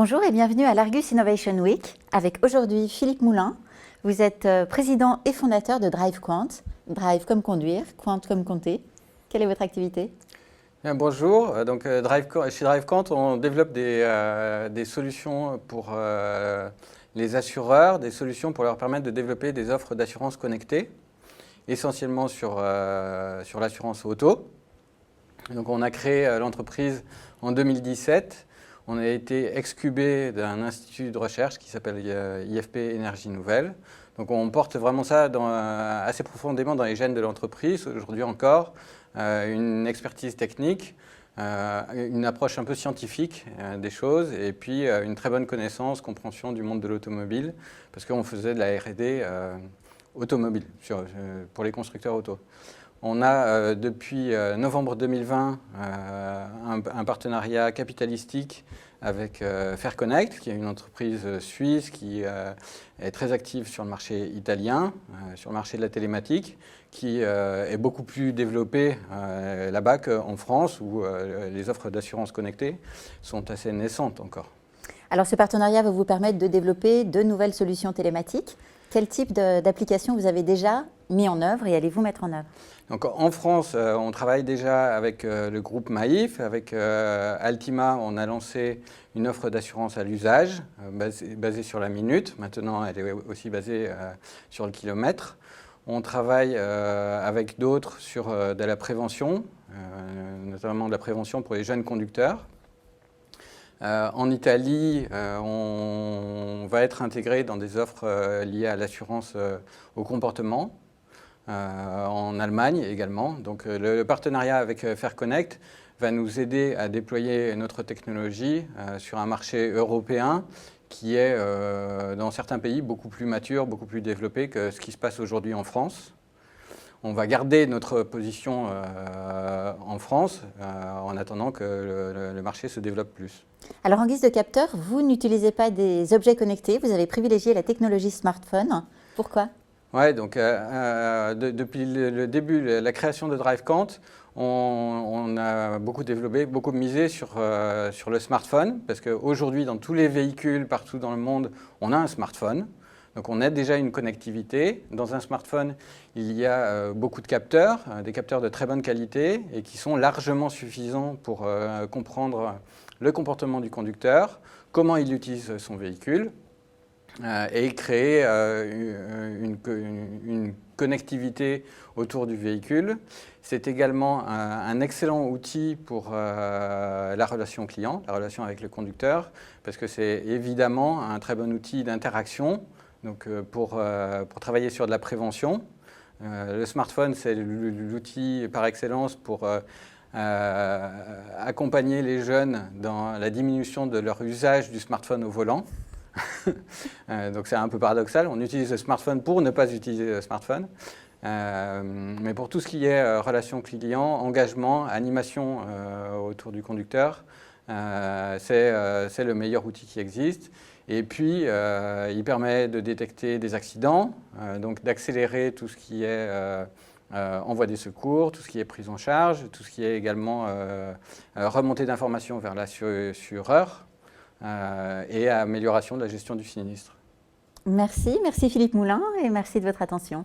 Bonjour et bienvenue à l'Argus Innovation Week avec aujourd'hui Philippe Moulin. Vous êtes président et fondateur de DriveQuant. Drive comme conduire, Quant comme compter. Quelle est votre activité? Bien, bonjour, chez DriveQuant, on développe des solutions pour les assureurs, des solutions pour leur permettre de développer des offres d'assurance connectées, essentiellement sur l'assurance auto. Donc on a créé l'entreprise en 2017. On a été excubé d'un institut de recherche qui s'appelle IFP Énergie Nouvelle. Donc on porte vraiment ça assez profondément dans les gènes de l'entreprise, aujourd'hui encore, une expertise technique, une approche un peu scientifique des choses et puis une très bonne connaissance, compréhension du monde de l'automobile, parce qu'on faisait de la R&D automobile pour les constructeurs auto. On a depuis novembre 2020 un partenariat capitalistique avec Fairconnect, qui est une entreprise suisse qui est très active sur le marché italien, sur le marché de la télématique, qui est beaucoup plus développée là-bas qu'en France, où les offres d'assurance connectée sont assez naissantes encore. Alors ce partenariat va vous permettre de développer de nouvelles solutions télématiques. Quel type d'application vous avez déjà mis en œuvre et allez-vous mettre en œuvre? Donc, en France, on travaille déjà avec le groupe Maïf. Avec Altima, on a lancé une offre d'assurance à l'usage basée sur la minute. Maintenant, elle est aussi basée sur le kilomètre. On travaille avec d'autres sur de la prévention, notamment de la prévention pour les jeunes conducteurs. En Italie, on va être intégré dans des offres liées à l'assurance au comportement. En Allemagne également. Donc le partenariat avec Fairconnect va nous aider à déployer notre technologie sur un marché européen qui est dans certains pays beaucoup plus mature, beaucoup plus développé que ce qui se passe aujourd'hui en France. On va garder notre position en France en attendant que le marché se développe plus. Alors en guise de capteur, vous n'utilisez pas des objets connectés, vous avez privilégié la technologie smartphone. Pourquoi ? Oui, donc depuis le début, la création de DriveQuant, on a beaucoup développé, beaucoup misé sur le smartphone, parce qu'aujourd'hui, dans tous les véhicules, partout dans le monde, on a un smartphone. Donc on a déjà une connectivité. Dans un smartphone, il y a beaucoup de capteurs, des capteurs de très bonne qualité, et qui sont largement suffisants pour comprendre le comportement du conducteur, comment il utilise son véhicule, et créer une connectivité autour du véhicule. C'est également un excellent outil pour la relation client, la relation avec le conducteur, parce que c'est évidemment un très bon outil d'interaction pour travailler sur de la prévention. Le smartphone, c'est l'outil par excellence pour accompagner les jeunes dans la diminution de leur usage du smartphone au volant. Donc c'est un peu paradoxal, on utilise le smartphone pour ne pas utiliser le smartphone. Mais pour tout ce qui est relation client, engagement, animation autour du conducteur, c'est le meilleur outil qui existe. Et puis, il permet de détecter des accidents, donc d'accélérer tout ce qui est envoi des secours, tout ce qui est prise en charge, tout ce qui est également remontée d'informations vers l'assureur. Et amélioration de la gestion du sinistre. Merci Philippe Moulin et merci de votre attention.